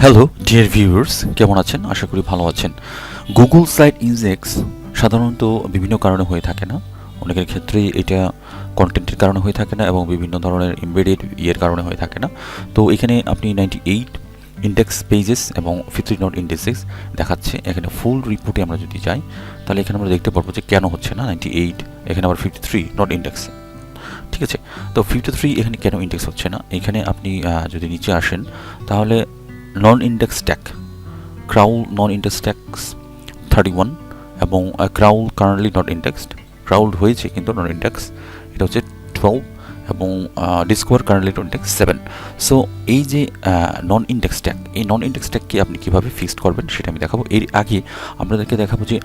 Hello dear viewers, কেমন আছেন? আশা করি ভালো আছেন। গুগল সাইট ইনডেক্স সাধারণত বিভিন্ন কারণে হয়ে থাকে না। অনেকের ক্ষেত্রেই এটা কন্টেন্টের কারণে হয়ে থাকে না এবং বিভিন্ন ধরনের এমবেডেড কারণে হয়ে থাকে না। তো এখানে আপনি 98 ইন্ডেক্স পেজেস এবং 53 নট ইন্ডেক্সেস দেখাচ্ছে। এখানে ফুল রিপোর্টে আমরা যদি যাই তাহলে এখানে আমরা দেখতে পারবো যে কেন হচ্ছে না 98, এখানে আবার 53 নট ইন্ডেক্স। ঠিক আছে, তো 53 এখানে কেন ইন্ডেক্স হচ্ছে না? এখানে আপনি যদি নিচে আসেন তাহলে নন ইন্ডেক্স ট্যাগ, ক্রাউল নন ইন্ডেক্স ট্যাগস 31 এবং crawl currently not indexed, crawl হয়েছে কিন্তু নন ইন্ডেক্স, এটা হচ্ছে 12 এবং discover currently not index 7। So এই যে নন ইন্ডেক্স ট্যাগ, এই নন ইন্ডেক্স ট্যাগকে আপনি কীভাবে ফিক্সড করবেন সেটা আমি দেখাবো। এর আগে আপনাদেরকে দেখাবো যে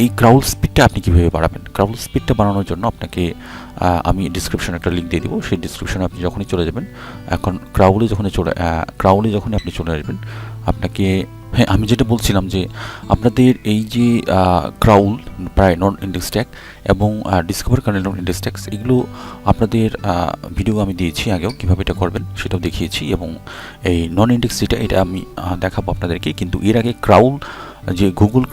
এই ক্রাউল স্পিডটা আপনি কীভাবে বাড়াবেন। ক্রাউল স্পিডটা বাড়ানোর জন্য আপনাকে আমি ডিসক্রিপশনে একটা লিঙ্ক দিয়ে দিব। সেই ডিসক্রিপশনে আপনি যখনই চলে যাবেন, এখন ক্রাউলে যখনই আপনি চলে আসবেন, আপনাকে হ্যাঁ আমি যেটা বলছিলাম যে আপনাদের এই যে ক্রাউল প্রায় নন ইন্ডেক্স ট্যাগ এবং ডিসকভার কারেন্ট নন ইন্ডেক্স ট্যাগস, এগুলো আপনাদের ভিডিও আমি দিয়েছি আগেও, কীভাবে এটা করবেন সেটাও দেখিয়েছি। এবং এই নন ইন্ডেক্স এটা আমি দেখাবো আপনাদেরকে। কিন্তু এর আগে যে গুগল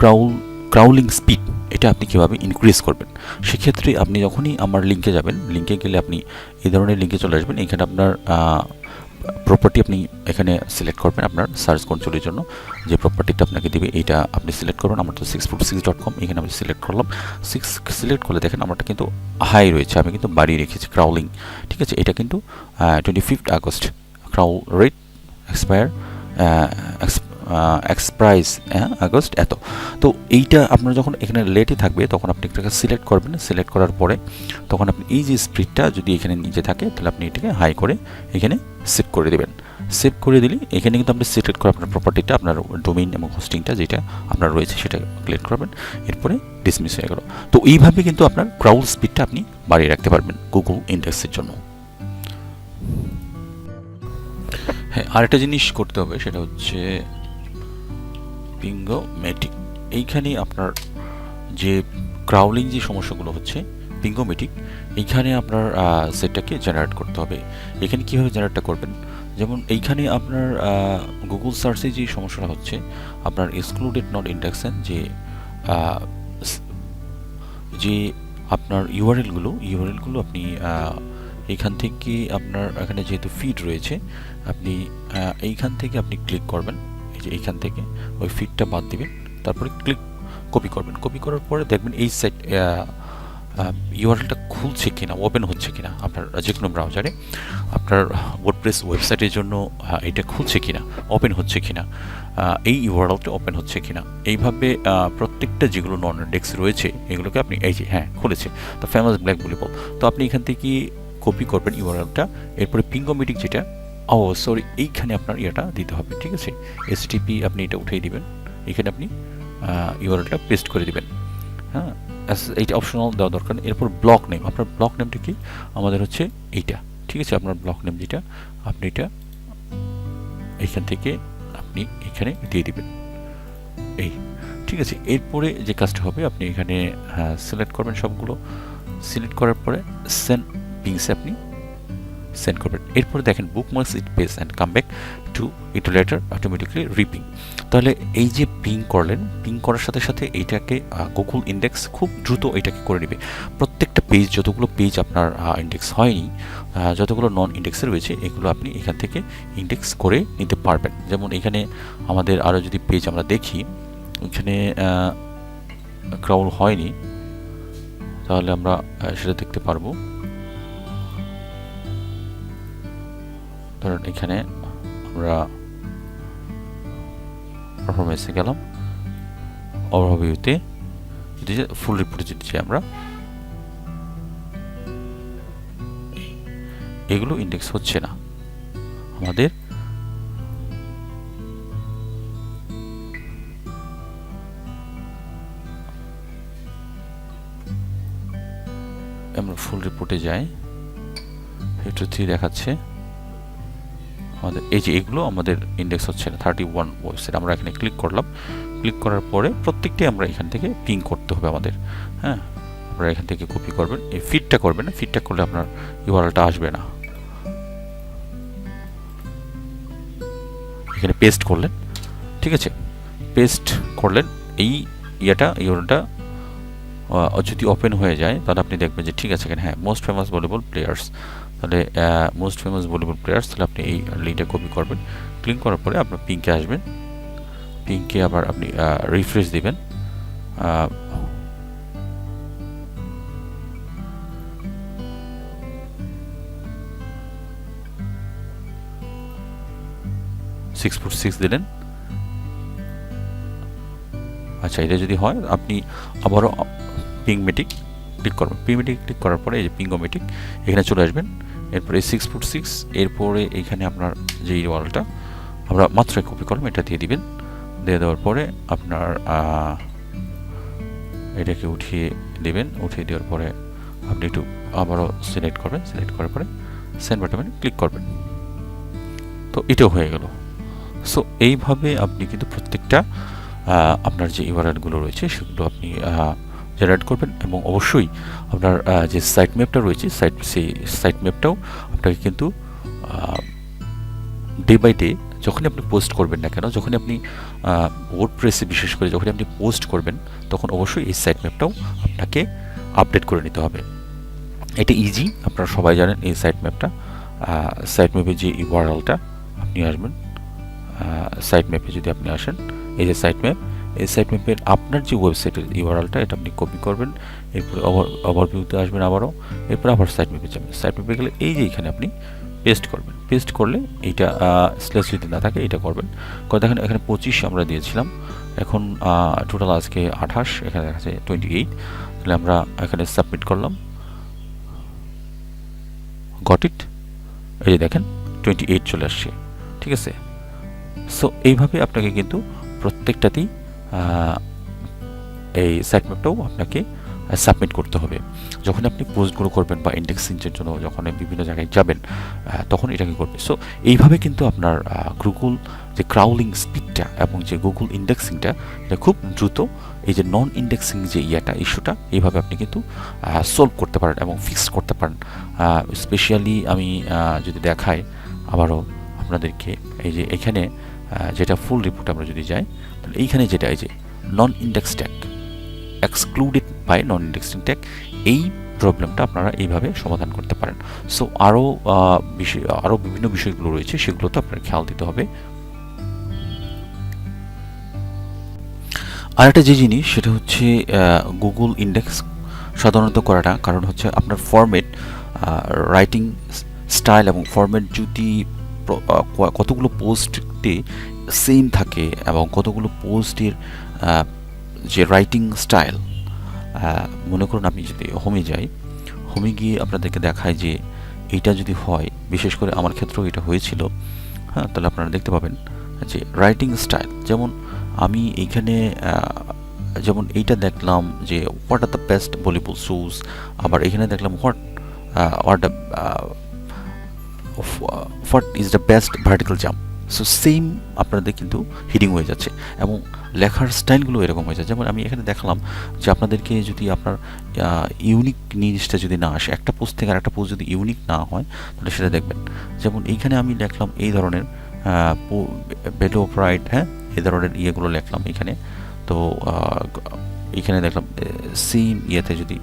ক্রাউলিং স্পিড, এটা আপনি কীভাবে ইনক্রিজ করবেন, সেক্ষেত্রে আপনি যখনই আমার লিঙ্কে যাবেন, লিঙ্কে গেলে আপনি এই ধরনের লিঙ্কে চলে আসবেন। এখানে আপনার প্রপার্টি আপনি এখানে সিলেক্ট করবেন, আপনার সার্চ কনসোলের জন্য যে প্রপার্টিটা আপনাকে দেবে এইটা আপনি সিলেক্ট করবেন। আমার তো 646.com, এখানে আমি সিলেক্ট করলাম। 6 সিলেক্ট করলে দেখেন আমারটা কিন্তু হাই রয়েছে, আমি কিন্তু বাড়িয়ে রেখেছি ক্রাউলিং। ঠিক আছে, এটা কিন্তু 25 আগস্ট ক্রাউল রেট এক্সপায়ার এক্সপ্রাইস আগস্ট এত। তো এইটা আপনার যখন এখানে লেটে থাকবে তখন আপনি এটাকে সিলেক্ট করবেন। সিলেক্ট করার পরে তখন আপনি এই যে স্পিডটা যদি এখানে নিচে থাকে তাহলে আপনি এটাকে হাই করে এখানে সেভ করে দেবেন। সেভ করে দিলে এখানে কিন্তু আপনি সিলেক্ট করে আপনার প্রপার্টিটা, আপনার ডোমেইন এবং হোস্টিংটা যেটা আপনার রয়েছে সেটা ক্লিক করবেন, এরপরে ডিসমিস হয়ে গেল। তো এইভাবে কিন্তু আপনার ক্রাউল স্পিডটা আপনি বাড়িয়ে রাখতে পারবেন গুগল ইন্ডেক্সের জন্য। হ্যাঁ, আরেকটা জিনিস করতে হবে, সেটা হচ্ছে পিঙ্গোমেটিক। এইখানে আপনার যে ক্রাউলিং যে সমস্যাগুলো হচ্ছে পিঙ্গোমেটিক, এইখানে আপনার সেটটাকে জেনারেট করতে হবে। এখানে কীভাবে জেনারেটটা করবেন, যেমন এইখানে আপনার গুগল সার্চে যে সমস্যাটা হচ্ছে, আপনার এক্সক্লুডেড নট ইন্ডেক্সেন যে আপনার ইউআরএলগুলো আপনি এইখান থেকে আপনার এখানে যেহেতু ফিড রয়েছে, আপনি এইখান থেকে আপনি ক্লিক করবেন, এই যে এইখান থেকে ওই ফিডটা বাদ দিবেন, তারপরে কপি করবেন। কপি করার পরে দেখবেন এই সাইট ইউআরএলটা খুলছে কিনা, ওপেন হচ্ছে কিনা আপনার যে কোনো ব্রাউজারে, আপনার ওয়ার্ডপ্রেস ওয়েবসাইটের জন্য এটা খুলছে কিনা, ওপেন হচ্ছে কিনা, এই ইউআরএলটা ওপেন হচ্ছে কিনা। এইভাবে প্রত্যেকটা যেগুলো নন ইন্ডেক্স রয়েছে এগুলোকে আপনি এই যে হ্যাঁ খুলেছে, তো ফেমাস ব্ল্যাক ভলিবল, তো আপনি এখান থেকে কপি করবেন ইউআরএলটা। এরপরে পিঙ্গোমেটিক যেটা, এইখানে আপনার ইয়েটা দিতে হবে। ঠিক আছে, এসটিপি আপনি এটা উঠিয়ে দিবেন, এখানে আপনি ইউআরএলটা পেস্ট করে দিবেন। হ্যাঁ, এইটা অপশনাল দেওয়া দরকার। এরপর ব্লক নেম, আপনার ব্লক নেমটা কি আমাদের হচ্ছে এইটা। ঠিক আছে, আপনার ব্লক নেম যেটা আপনি এটা এইখান থেকে আপনি এখানে দিয়ে দিবেন এই। ঠিক আছে, এরপরে যে কাজটা হবে আপনি এখানে সিলেক্ট করবেন সবগুলো। সিলেক্ট করার পরে সেন্ড পিংসে আপনি সেন্ড করবেন। এরপরে দেখেন bookmarks it page and come back to it later automatically ripping. তাহলে এই যে পিং করলেন, পিং করার সাথে সাথে এইটাকে গুগল ইন্ডেক্স খুব দ্রুত এটাকে করে নেবে। প্রত্যেকটা পেজ, যতগুলো পেজ আপনার ইন্ডেক্স হয়নি, যতগুলো নন ইন্ডেক্সে রয়েছে, এগুলো আপনি এখান থেকে ইন্ডেক্স করে নিতে পারবেন। যেমন এখানে আমাদের আরও যদি পেজ আমরা দেখি, এখানে ক্রাউল হয়নি, তাহলে আমরা সেটা দেখতে পারবো। ধরুন এখানে আমরা পারফরমেন্সে গেলাম, ওভারভিউতে যদি ফুল রিপোর্টে যদি চাই আমরা, এগুলো ইন্ডেক্স হচ্ছে না আমাদের। আমরা ফুল রিপোর্টে যাই, 53 দেখাচ্ছে আমাদের। এই যে এগুলো আমাদের ইন্ডেক্স হচ্ছে না, 31 ওয়েবসাইট। আমরা এখানে ক্লিক করলাম, ক্লিক করার পরে প্রত্যেকটি আমরা এখান থেকে পিং করতে হবে আমাদের। হ্যাঁ, আপনারা এখান থেকে কপি করবেন, এই ফিডটা করবেন না, ফিডটা করলে আপনার ইউআরএলটা আসবে না। এখানে পেস্ট করলেন, ঠিক আছে, পেস্ট করলেন। এই ইউআরএলটা যদি ওপেন হয়ে যায় তাহলে আপনি দেখবেন যে ঠিক আছে এখানে হ্যাঁ মোস্ট ফেমাস ভলিবল প্লেয়ার্স, তাহলে মোস্ট ফেমাস ভলিবল প্লেয়ার্স, তাহলে আপনি এই লিঙ্কটা কপি করবেন। ক্লিক করার পরে আপনার পিঙ্কে আসবেন, পিঙ্কে আবার আপনি রিফ্রেশ দিবেন। 6 দিলেন। আচ্ছা, এটা যদি হয় আপনি আবারও পিংমেটিক ক্লিক করবেন। পিংমেটিক ক্লিক করার পরে এই যে পিঙ্গোমেটিক এখানে চলে আসবেন। এরপরে 6 এরপরে এইখানে আপনার যে ওয়ালটা আমরা মাত্র কপি করলাম এটা দিয়ে দিবেন। দিয়ে দেওয়ার পরে আপনার এটাকে উঠিয়ে দেবেন। উঠিয়ে দেওয়ার পরে আপনি একটু আবারও সিলেক্ট করবেন। সিলেক্ট করার পরে সেন্ড বাটনে ক্লিক করবেন। তো এটাও হয়ে গেল। সো এইভাবে আপনি কিন্তু প্রত্যেকটা আপনার যে ইউআরএলগুলো রয়েছে সেগুলো আপনি জেনারেট করবেন, এবং অবশ্যই আপনার যে সাইট ম্যাপটা রয়েছে সেই সাইট ম্যাপটাও আপনাকে কিন্তু ডে বাই ডে যখনই আপনি পোস্ট করবেন না কেন, যখনই আপনি ওয়ার্ডপ্রেসে বিশেষ করে যখনই আপনি পোস্ট করবেন তখন অবশ্যই এই সাইট ম্যাপটাও আপনাকে আপডেট করে নিতে হবে। এটা ইজি, আপনারা সবাই জানেন এই সাইট ম্যাপটা। সাইট ম্যাপে যে ইউআরএলটা আপনি আসবেন, সাইট ম্যাপে যদি আপনি আসেন, এই যে সাইট ম্যাপ, এই সাইট ম্যাপের আপনার যে ওয়েবসাইটের ইউআরএলটা এটা আপনি কপি করবেন। এরপরে ওভারভিউতে আসবেন আবারও, এরপরে আবার সাইট ম্যাপে যাবেন। সাইট ম্যাপে গেলে এই যে এখানে আপনি পেস্ট করবেন। পেস্ট করলে এইটা স্ল্যাশ যদি না থাকে এটা করবেন। করে দেখেন এখানে 25 আমরা দিয়েছিলাম, এখন টোটাল আজকে 28, এখানে দেখা যাচ্ছে 28। তাহলে আমরা এখানে সাবমিট করলাম, গট ইট, এই যে দেখেন 28 চলে আসছে, ঠিক আছে। সো এইভাবে আপনাকে কিন্তু প্রত্যেকটাতেই এই সাইট ম্যাপটাও আপনাকে সাবমিট করতে হবে। যখন আপনি পোস্টগুলো করবেন বা ইন্ডেক্সিংয়ের জন্য যখন বিভিন্ন জায়গায় যাবেন তখন এটাকে করবে। সো এইভাবে কিন্তু আপনার গুগল যে ক্রাউলিং স্পিডটা এবং যে গুগল ইন্ডেক্সিংটা এটা খুব দ্রুত, এই যে নন ইন্ডেক্সিং যে ইস্যুটা এইভাবে আপনি কিন্তু সলভ করতে পারেন এবং ফিক্স করতে পারেন। স্পেশালি আমি যদি দেখাই আবারও আপনাদেরকে, এই যে এখানে যেটা ফুল রিপোর্ট আমরা যদি যাই তাহলে এইখানে যেটা এই যে non index tag, excluded by non indexing tag, এই প্রবলেমটা আপনারা এইভাবে সমাধান করতে পারেন। সো আরও বিভিন্ন বিষয়গুলো রয়েছে, সেগুলো তো আপনার খেয়াল দিতে হবে। আর একটা যে জিনিস সেটা হচ্ছে গুগল ইন্ডেক্স সাধারণত করাটা, কারণ হচ্ছে আপনার ফরম্যাট, রাইটিং স্টাইল এবং ফরম্যাট যদি কতগুলো পোস্টে সেম থাকে এবং কতগুলো পোস্টের যে রাইটিং স্টাইল, মনে করুন আপনি যদি হোমে যাই, হোমে গিয়ে আপনাদেরকে দেখায় যে এইটা যদি হয়, বিশেষ করে আমার ক্ষেত্রেও এটা হয়েছিল, হ্যাঁ, তাহলে আপনারা দেখতে পাবেন যে রাইটিং স্টাইল, যেমন আমি এইখানে যেমন এইটা দেখলাম যে what are the best volleyball shoes, আবার এখানে দেখলাম what is the best vertical jump. So same আপনাদের কিন্তু হিডিং হয়ে যাচ্ছে এবং লেখার স্টাইলগুলো এরকম হয়ে যাচ্ছে। যেমন আমি এখানে দেখলাম যে আপনাদেরকে যদি আপনার ইউনিক জিনিসটা যদি না আসে, একটা পোস্ট থেকে আর একটা পোস্ট যদি ইউনিক না হয় তাহলে সেটা দেখবেন। যেমন এইখানে আমি লিখলাম এই ধরনের বেলো প্রাইড, হ্যাঁ, এই ধরনের ইয়েগুলো লিখলাম এখানে। তো এখানে দেখলাম সেম ইয়েতে যদি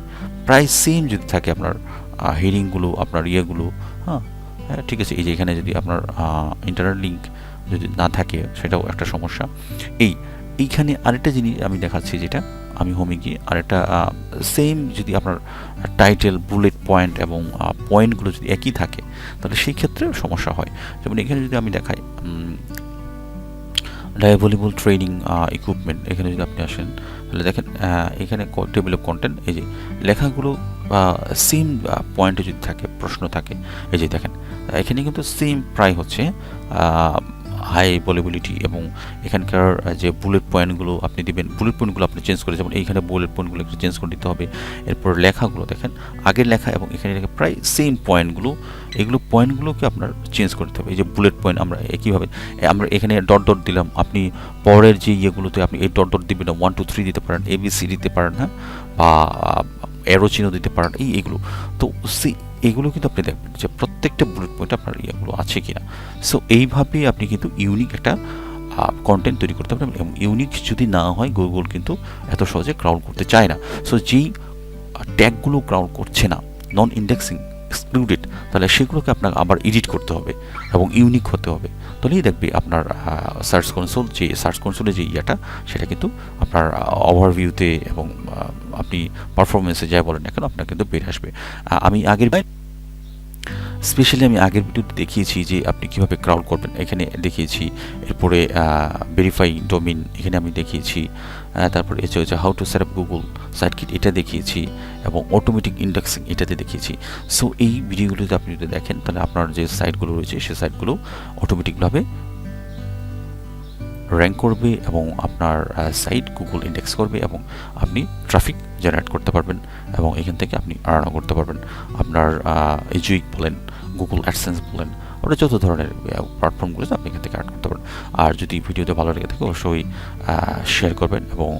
প্রায় সেম যদি থাকে আপনার হেডিংগুলো, আপনার ইয়েগুলো, হ্যাঁ, ঠিক আছে। এই যে এখানে যদি আপনার ইন্টারনেট লিঙ্ক যদি না থাকে সেটাও একটা সমস্যা। এইখানে আরেকটা জিনিস আমি দেখাচ্ছি, যেটা আমি হোমে গিয়ে আরেকটা সেম যদি আপনার টাইটেল, বুলেট পয়েন্ট এবং পয়েন্টগুলো যদি একই থাকে তাহলে সেই ক্ষেত্রে সমস্যা হয়। যেমন এখানে যদি আমি দেখাই ভলিবল ট্রেনিং ইকুইপমেন্ট, এখানে যদি আপনি আসেন তাহলে দেখেন এখানে টেবিল অফ কন্টেন্ট, এই যে লেখাগুলো সেম পয়েন্টে যদি থাকে, প্রশ্ন থাকে, এই যে দেখেন এখানে কিন্তু সেম প্রায় হচ্ছে হাই ভলিবিলিটি, এবং এখানকার যে বুলেট পয়েন্টগুলো আপনি দিবেন, বুলেট পয়েন্টগুলো আপনি চেঞ্জ করে, যেমন এইখানে বুলেট পয়েন্টগুলো একটু চেঞ্জ করে দিতে হবে। এরপর লেখাগুলো দেখেন আগের লেখা এবং এখানে লেখা প্রায় সেম পয়েন্টগুলো, এগুলো পয়েন্টগুলোকে আপনার চেঞ্জ করতে হবে। এই যে বুলেট পয়েন্ট আমরা একইভাবে আমরা এখানে ডট ডট দিলাম, আপনি পরের যে ইয়েগুলোতে আপনি এই ডট ডট দিবেন না, 1 2 3 দিতে পারেন, ABC দিতে পারেন, হ্যাঁ, বা অ্যারো চিহ্ন দিতে পারেন, এইগুলো। তো এগুলো কিন্তু আপনি দেখবেন যে প্রত্যেকটা বুলেট পয়েন্ট আপনার ইয়েগুলো আছে কিনা। সো এইভাবে আপনি কিন্তু ইউনিক একটা কন্টেন্ট তৈরি করতে পারবেন, এবং ইউনিক যদি না হয় গুগল কিন্তু এত সহজে ক্রাউড করতে চায় না। সো যেই ট্যাগগুলো ক্রাউড করছে না, নন ইন্ডেক্সিং, এক্সক্লুডেড, তাহলে সেগুলোকে আপনাকে আবার এডিট করতে হবে এবং ইউনিক হতে হবে। তাহলেই দেখবে আপনার সার্চ কনসোলে যে ইয়াটা, সেটা কিন্তু আপনার ওভারভিউতে এবং আপনি পারফরমেন্সে যাই বলেন না কেন, আপনার কিন্তু বের আসবে। আমি আগের স্পেশালি আমি আগের ভিডিওতে দেখিয়েছি যে আপনি কীভাবে ক্রাউড করবেন, এখানে দেখিয়েছি। এরপরে ভেরিফাই ডোমিন এখানে আমি দেখিয়েছি। তারপরে হচ্ছে how to set up Google site kit, এটা দেখিয়েছি, এবং অটোমেটিক ইন্ডেক্সিং এটাতে দেখিয়েছি। সো এই ভিডিওগুলোতে আপনি যদি দেখেন, তাহলে আপনার যে সাইটগুলো রয়েছে সেই সাইটগুলো অটোমেটিকভাবে র্যাঙ্ক করবে এবং আপনার সাইট গুগল ইন্ডেক্স করবে, এবং আপনি ট্রাফিক জেনারেট করতে পারবেন, এবং এখান থেকে আপনি আর্নও করতে পারবেন। আপনার এজুইক বলেন, গুগল অ্যাডসেন্স বলেন, ওটা যত ধরনের প্ল্যাটফর্মগুলো আপনি এখান থেকে আর্ন করতে পারেন। আর যদি ভিডিওতে ভালো লেগে থাকে অবশ্যই শেয়ার করবেন এবং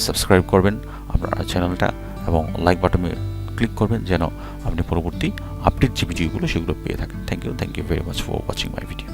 সাবস্ক্রাইব করবেন আপনার চ্যানেলটা, এবং লাইক বাটনে ক্লিক করবেন যেন আপনি পরবর্তী আপডেট যে ভিডিওগুলো সেগুলো পেয়ে থাকেন। Thank you very much for watching my video.